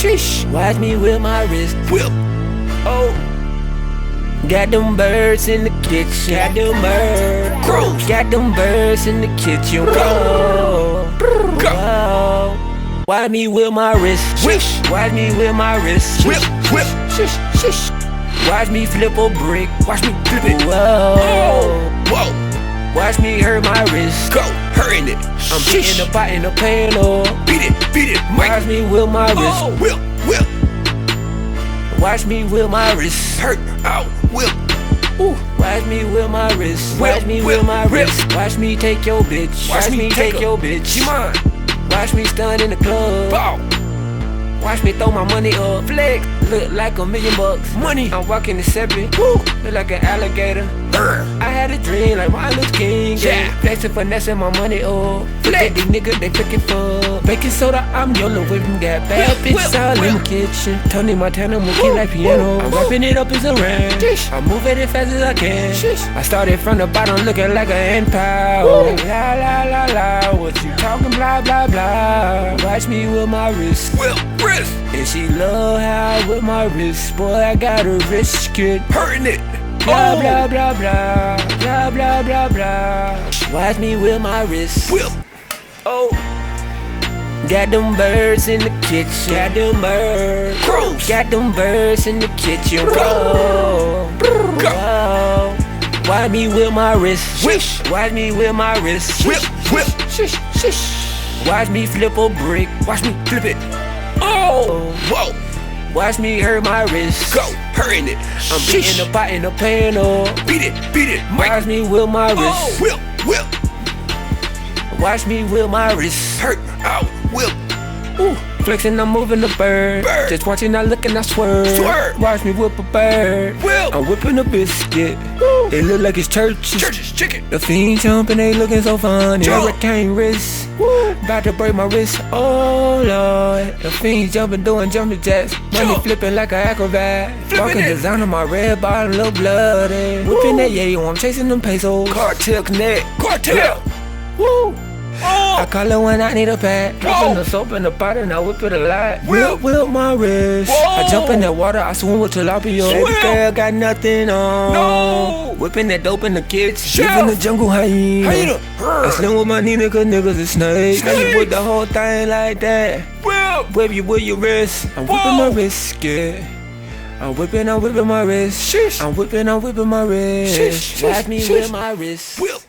Sheesh. Watch me with my wrist. Whip. Oh. Got them birds in the kitchen. Got them birds. Gross. Got them birds in the kitchen. Whoa. Whoa. Watch me with my wrist. Wish. Watch me with my wrist. Whip. Whip. Shish. Shish. Watch me flip a brick. Watch me flip it. Whoa. Whoa. Watch me hurt my wrist. Go. Hurting it. I'm beating the pot in the pan, oh. Beat it. Beat it. Mike. Watch me with my wrist. Oh. Whip. Whip. Watch me with my wrist. Hurt. Ow. Whip. Ooh. Watch me with my wrist. Whip, Watch me whip, with my whip. wrist. Watch me take your bitch. Watch me take your bitch. She mine. Watch me stun in the club. Bow. Watch me throw my money up. Flex. Look like $1 million. Money. I'm walking the separate. Woo. Look like an alligator. I had a dream like Martin Luther King. Yeah. Flexing, finessing my money up. Flex. These niggas, they looking for baking soda. I'm YOLO with them. Got bad Whip, bitches whip, all in whip. the kitchen. Tony Montana, moving like piano. I'm rapping it up as a rhyme. Sheesh. I'm moving it fast as I can. Sheesh. I started from the bottom looking like an empire. Woo. La la la la. What you talking blah blah blah. Watch me with my wrist. Whip. Wrist. And she love how I with my wrist. Boy, I got a wrist kid. Hurting it. Blah Oh. blah blah blah. Blah blah blah blah. Watch me with my wrist. Whip. Oh. Got them birds in the kitchen. Got them birds. Gross. Got them birds in the kitchen. Whoa. Whoa. Watch me with my wrist. Wish. Watch me with my wrist. Whip. Whip. Shish. Shish. Watch me flip a brick. Watch me flip it. Oh. Whoa. Watch me hurt my wrist. Go. Hurting it. I'm beating the pot in the pan, oh. Beat it. Beat it. Mike. Watch me with my Oh. wrist. Whip. Whip. Watch me with my wrist. Hurt. Ow. Whip. Ooh. Flexing, I'm moving the bird. Bird. Just watching, not looking, I swerve. Swerve. Watch me whip a bird. Whip. I'm whipping a biscuit. Woo. It look like it's churches. Church's chicken. The fiend jumping, they looking so funny. Jump. Hurricane wrist. Woo. About to break my wrist. Oh Lord. The fiend jumping, doing jumping jacks. Money Jump. flipping like an acrobat. Flipping Walking it. design on my red bottom, little bloody. Whipping that yayo, I'm chasing them pesos. Cartel connect. Cartel. Woo. I Oh. call it when I need a pad. Whoa. Dropping the soap in the pot and I whip it a lot. Whip. Whip my wrist. Whoa. I jump in that water, I swim with tilapia. Swim. Every girl got nothing on. No. Whipping that dope in the kitchen. Chef. Living the jungle hyena. Hyena. I slim with my Nina cause niggas is snakes. Now you Snakes. with the whole thing like that. Whip. Whip you with your wrist. I'm whipping Whoa. my wrist, yeah. I'm whipping my wrist. Sheesh. I'm whipping my wrist. Sheesh. Watch me Sheesh. with my wrist. Whip.